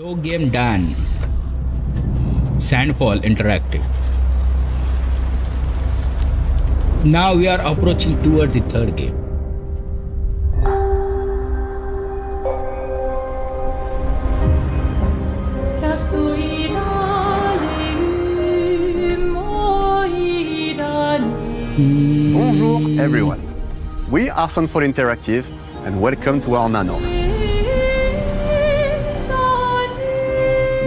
दो game done. Sandfall Interactive. Now we are approaching towards the third game. Bonjour everyone. We are Sandfall Interactive and welcome to our nano.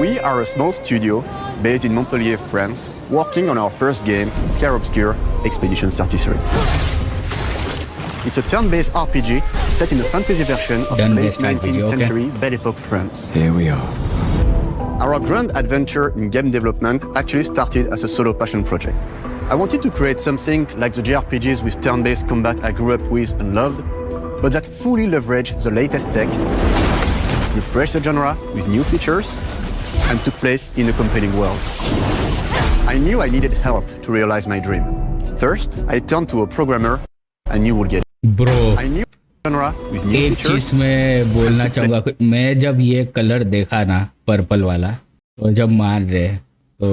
We are a small studio based in Montpellier, France, working on our first game, Clair Obscur Expedition 33. It's a turn-based RPG set in a fantasy version of late 19th century Belle Époque France. Here we are. Our grand adventure in game development actually started as a solo passion project. I wanted to create something like the JRPGs with turn-based combat I grew up with and loved, but that fully leveraged the latest tech, refreshed the genre with new features, and took place in a compelling world. I knew I needed help to realize my dream. First, I turned to a programmer I knew would get it. Bro, I knew genre with new एक features. चीज मैं बोलना चाहूंगा. मैं जब ये colour देखा ना पर्पल वाला, तो जब मान रहे तो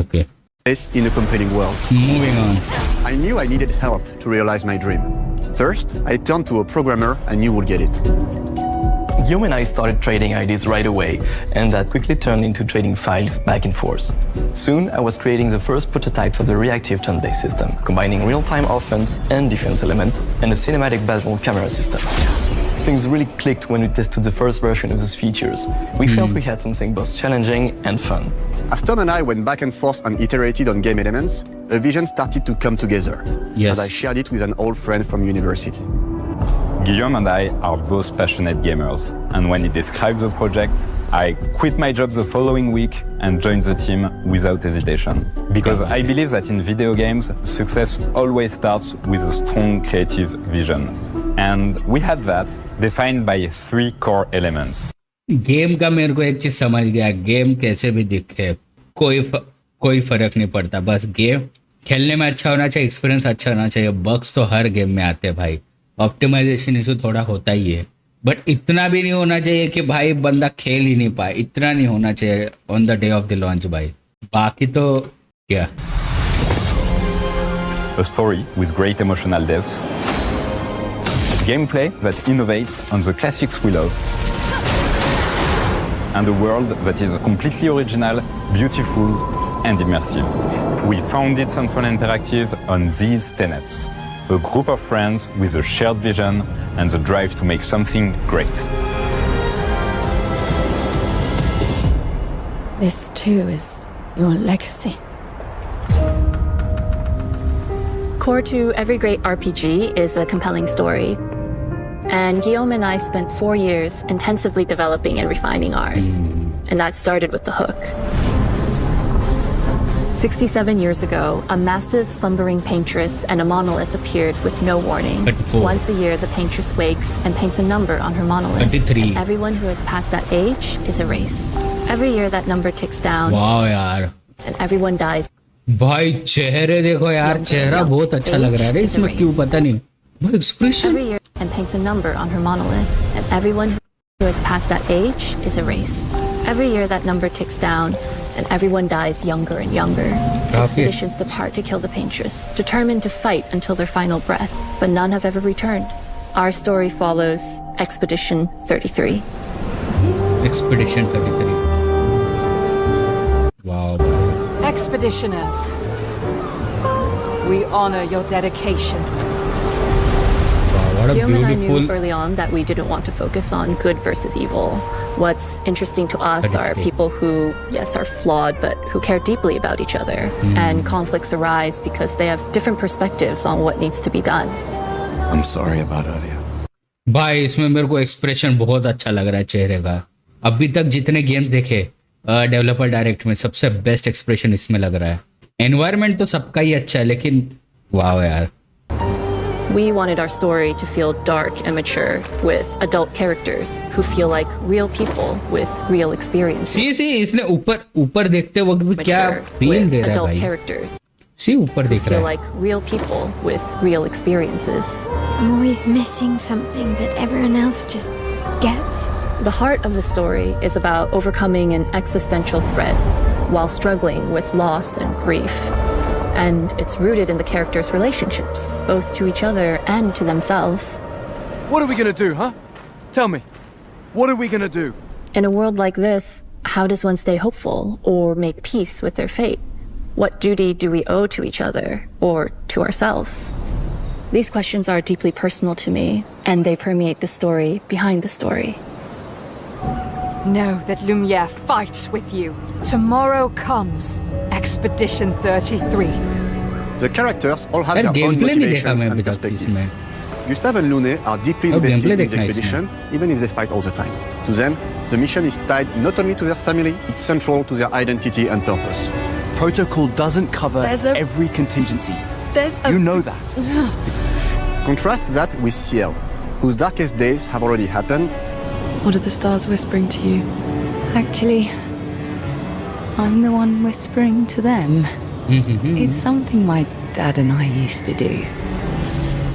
okay. In a compelling world. Moving on. I knew I needed help to realize my dream. First, I turned to a programmer I knew would get it. Guillaume and I started trading ideas right away, and that quickly turned into trading files back and forth. Soon, I was creating the first prototypes of the reactive turn-based system, combining real-time offense and defense element, and a cinematic battle camera system. Things really clicked when we tested the first version of those features. We felt we had something both challenging and fun. As Tom and I went back and forth and iterated on game elements, a vision started to come together. Yes. And I shared it with an old friend from university. Guillaume and I are both passionate gamers, and when he described the project, I quit my job the following week and joined the team without hesitation. Because I believe that in video games, success always starts with a strong creative vision. And we had that, defined by 3 core elements. Game का मेरे को एक चीज समझ गया. Game कैसे भी दिखे कोई फर्क नहीं पड़ता. बस गेम खेलने में अच्छा होना चाहिए, एक्सपीरियंस अच्छा होना चाहिए. बग्स तो हर गेम में आते हैं भाई. ऑप्टिमाइजेशन इशू थोड़ा होता ही है, बट इतना भी नहीं होना चाहिए कि भाई बंदा खेल ही नहीं पाए. इतना नहीं होना चाहिए on the day of the launch भाई. बाकी तो क्या. A story with great emotional depth. Gameplay that innovates on the classics we love. And a world that is completely original, beautiful, and immersive. We founded Sandfall Interactive on these tenets. A group of friends with a shared vision and the drive to make something great. This too is your legacy. Core to every great RPG is a compelling story. And Guillaume and I spent 4 years intensively developing and refining ours. And that started with the hook. 67 years ago, a massive slumbering Paintress and a monolith appeared with no warning. 34. Once a year, the Paintress wakes and paints a number on her monolith. 33. And everyone who has passed that age is erased. Every year, that number ticks down. वाह यार And everyone dies. भाई चेहरे देखो यार. चेहरा बहुत अच्छा लग रहा है इसमें. क्यों पता नहीं भाई. Expression Every year, and paints a number on her monolith. And everyone who has passed that age is erased. Every year, that number ticks down. And everyone dies younger and younger. Expeditions depart to kill the Paintress, determined to fight until their final breath, but none have ever returned. Our story follows Expedition 33. Expedition 33. Wow. Expeditioners, we honor your dedication. Wow, what a Guillaume and I beautiful. knew early on that we didn't want to focus on good versus evil. What's interesting to us are people who, yes, are flawed, but who care deeply about each other. And conflicts arise because they have different perspectives on what needs to be done. I'm sorry about earlier. भाई इसमें मेरे को expression बहुत अच्छा लग रहा है चेहरे का. अभी तक जितने गेम्स देखे डेवलपर डायरेक्ट में, सबसे बेस्ट एक्सप्रेशन इसमें लग रहा है. एनवायरनमेंट तो सबका ही अच्छा है, लेकिन वाह यार. We wanted our story to feel dark and mature, with adult characters who feel like real people with real experiences. सी इसने ऊपर देखते वक्त भी क्या फील दे रहा है adult भाई. characters सी ऊपर who देख feel रहा है. like real people with real experiences. I'm always missing something that everyone else just gets. The heart of the story is about overcoming an existential threat while struggling with loss and grief. And it's rooted in the characters' relationships, both to each other and to themselves. What are we gonna do, huh? Tell me. What are we gonna do? In a world like this, how does one stay hopeful or make peace with their fate? What duty do we owe to each other or to ourselves? These questions are deeply personal to me, and they permeate the story behind the story. Know that Lumiere fights with you. Tomorrow comes Expedition 33. The characters all have यार their own gameplay नहीं देखा motivations मैं and अभी तक perspectives. इसमें. Gustave and Lune are deeply Oh, invested gameplay in the देखना है expedition, even if they fight all the time. To them, the mission is tied not only to their family, it's central to their identity and purpose. Protocol doesn't cover every contingency. You know that. Contrast that with Ciel, whose darkest days have already happened. What are the stars whispering to you? Actually, I'm the one whispering to them. It's something my dad and I used to do.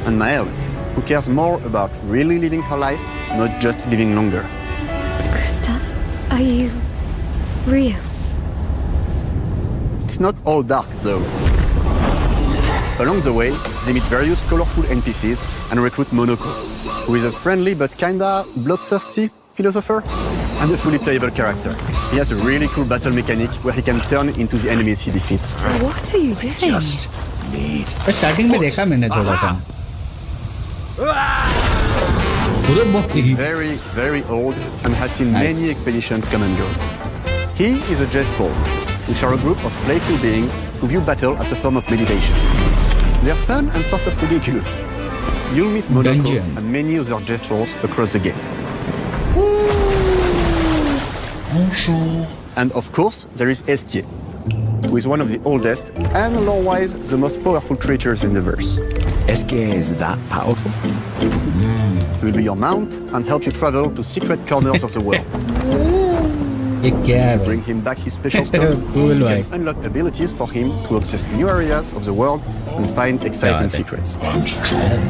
And Maëlle, who cares more about really living her life, not just living longer. Gustav, are you real? It's not all dark, though. Along the way, they meet various colorful NPCs and recruit Monoko, who is a friendly but kinda bloodthirsty philosopher and a fully playable character. He has a really cool battle mechanic where he can turn into the enemies he defeats. What are you doing? Starting में देखा मैंने थोड़ा सा. He's very, very old and has seen many expeditions come and go. He is a Jest Troll, which are a group of playful beings who view battle as a form of meditation. They're fun and sort of ridiculous. You'll meet Monoko Dungeon. and many other Jest Trolls across the game. And of course, there is Esquier, who is one of the oldest and lore-wise the most powerful creatures in the verse. Esquier is that powerful? He will be your mount and help you travel to secret corners of the world. ये क्या है Bring him back his special stones. Cool, You भाई. can unlock abilities for him to access new areas of the world and find exciting Yeah, secrets. I'm strong,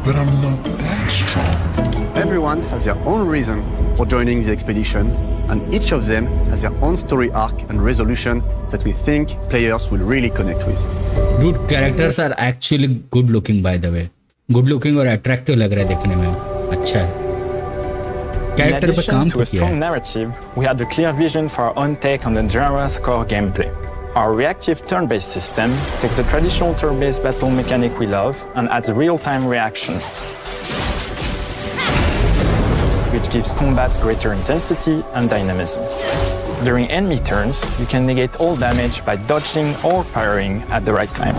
but I'm not that strong. Everyone has their own reason for joining the expedition, and each of them has their own story arc and resolution that we think players will really connect with. Dude, characters are actually good looking by the way. Good looking और attractive लग रहा है देखने में. अच्छा है. In Character पे addition काम to a तो किया strong है. narrative, we had a clear vision for our own take on the genre's core gameplay. Our reactive turn-based system takes the traditional turn-based battle mechanic we love and adds real-time reaction, which gives combat greater intensity and dynamism. During enemy turns, you can negate all damage by dodging or parrying at the right time.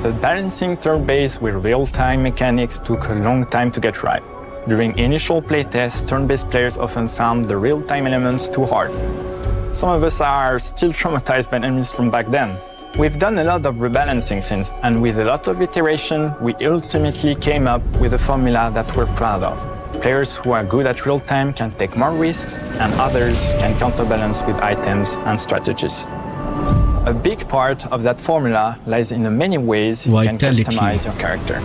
But balancing turn-based with real-time mechanics took a long time to get right. During initial playtests, turn-based players often found the real-time elements too hard. Some of us are still traumatized by enemies from back then. We've done a lot of rebalancing since, and with a lot of iteration, we ultimately came up with a formula that we're proud of. Players who are good at real-time can take more risks, and others can counterbalance with items and strategies. A big part of that formula lies in the many ways you can Vitality. customize your character.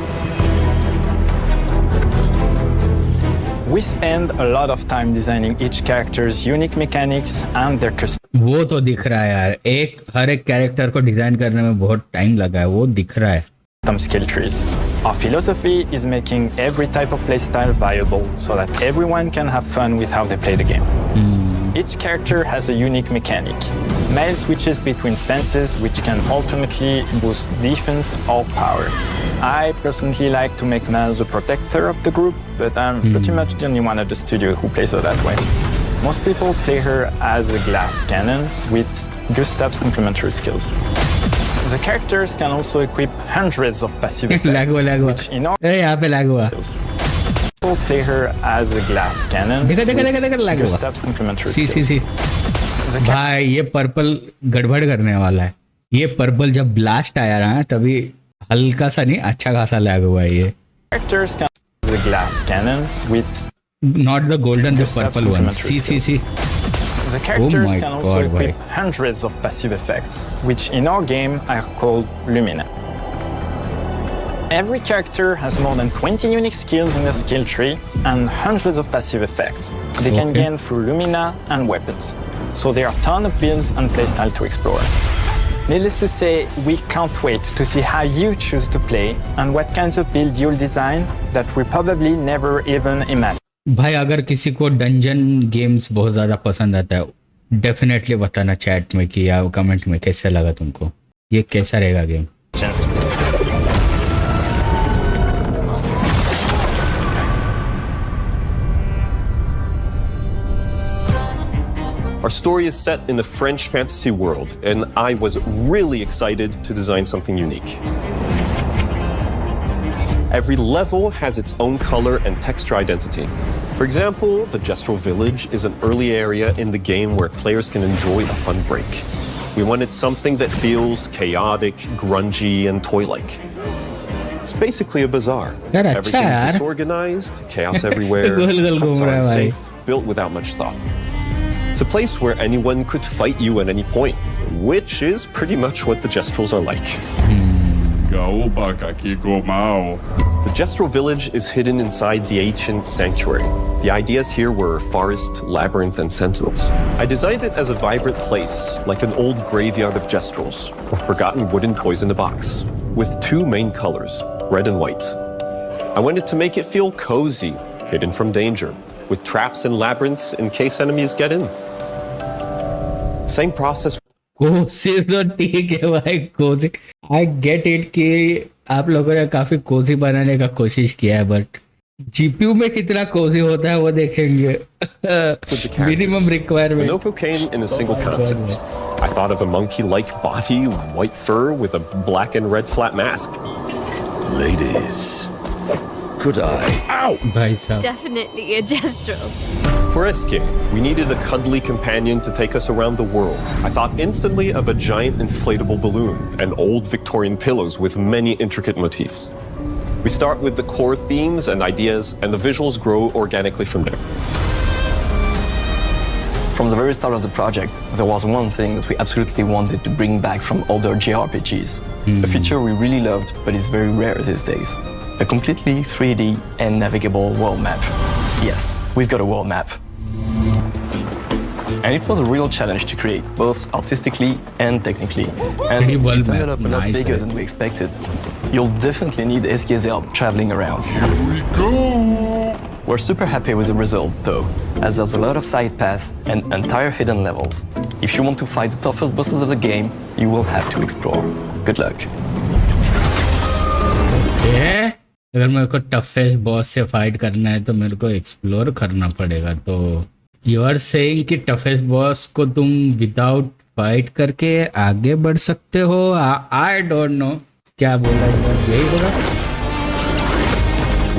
We spend a lot of time designing each character's unique mechanics and their वो तो दिख रहा है यार. हर एक character को design करने में बहुत टाइम लगा है. वो दिख रहा है. custom skill trees. Our philosophy is making every type of playstyle viable so that everyone can have fun with how they play the game. Each character has a unique mechanic. Maëlle switches between stances which can ultimately boost defense or power. I personally like to make Maëlle the protector of the group, but I'm pretty much the only one at the studio who plays her that way. Most people play her as a glass cannon with Gustav's complementary skills. The characters can also equip hundreds of passive effects, which in our यहाँ पे lag हुआ. people play her as a glass cannon देखा with lag हुआ. Gustav's complementary सी skills. भाई ये purple गड़बड़ करने वाला है. ये पर्पल जब ब्लास्ट आया ना तभी हल्का सा नहीं अच्छा खासा लैग हुआ है ये. Characters can use a glass cannon with Not the golden, the purple one. complementary See. the characters my can also God, equip bhai. hundreds of passive effects, which in our game are called lumina. Every character has more than 20 unique skills in their skill tree and hundreds of passive effects they can gain through Lumina and weapons. So there are a ton of builds and playstyle to explore. Needless to say, we can't wait to see how you choose to play and what kinds of build you'll design that we probably never even imagined. भाई अगर किसी को dungeon games बहुत ज़्यादा पसंद आता है definitely बताना चैट में कि या कमेंट में कैसे लगा तुमको, ये कैसा रहेगा game. Our story is set in the French fantasy world, and I was really excited to design something unique. Every level has its own color and texture identity. For example, the Gestural Village is an early area in the game where players can enjoy a fun break. We wanted something that feels chaotic, grungy, and toy-like. It's basically a bazaar. Everything's disorganized, chaos everywhere, huts are unsafe, built without much thought. It's a place where anyone could fight you at any point, which is pretty much what the Gestrals are like. The Gestral Village is hidden inside the ancient sanctuary. The ideas here were forest, labyrinth, and sentinels. I designed it as a vibrant place, like an old graveyard of Gestrals, or forgotten wooden toys in a box, with two main colors, red and white. I wanted to make it feel cozy, hidden from danger, with traps and labyrinths in case enemies get in. Same process. Kosi तो ठीक है भाई, Kosi I get it कि आप लोगों ने काफी कोसी बनाने का कोशिश किया है, बट जीपीयू में कितना कोसी होता है वो देखेंगे. Minimum requirement. No cocaine in a single concept. I thought of a monkey-like body, white fur with a black and red flat mask. Ladies, could I? Ow! Definitely a Gestral. For Escape, we needed a cuddly companion to take us around the world. I thought instantly of a giant inflatable balloon and old Victorian pillows with many intricate motifs. We start with the core themes and ideas, and the visuals grow organically from there. From the very start of the project, there was one thing that we absolutely wanted to bring back from older JRPGs. A feature we really loved, but is very rare these days. A completely 3D and navigable world map. Yes, we've got a world map. And it was a real challenge to create, both artistically and technically. And it turned up a lot bigger than we expected. You'll definitely need SK's help traveling around. Here we go! We're super happy with the result, though, as there's a lot of side paths and entire hidden levels. If you want to fight the toughest bosses of the game, you will have to explore. Good luck. Yeah. अगर मेरे को toughest boss से fight करना है तो मेरे को explore करना पड़ेगा. तो यू आर सेइंग कि टफेस्ट बॉस को तुम विदाउट फाइट करके आगे बढ़ सकते हो. आई डोंट नो क्या बोला, यही बोला.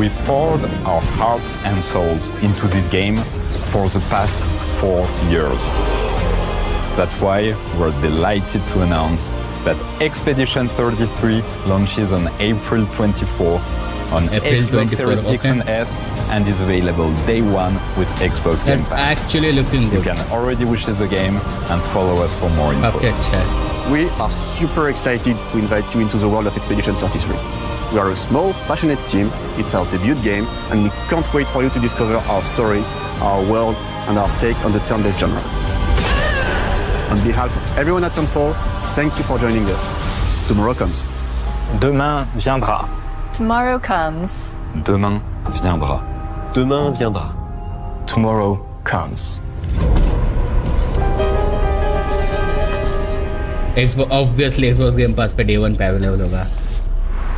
We've poured our hearts and souls into this game for the past 4 years. That's why we're delighted to announce that Expedition 33 launches on April 24th on Xbox Series X and S and is available day one with Xbox Game Pass. Actually looking good. You can already wish the game and follow us for more info. We are super excited to invite you into the world of Expedition 33. We are a small, passionate team. It's our debut game, and we can't wait for you to discover our story, our world, and our take on the turn-based genre. On behalf of everyone at Sunfall, thank you for joining us. Tomorrow comes. Demain viendra. Tomorrow comes. Demain viendra. Demain viendra. Tomorrow comes. Obviously Xbox Game Pass पे Day 1 पे available होगा.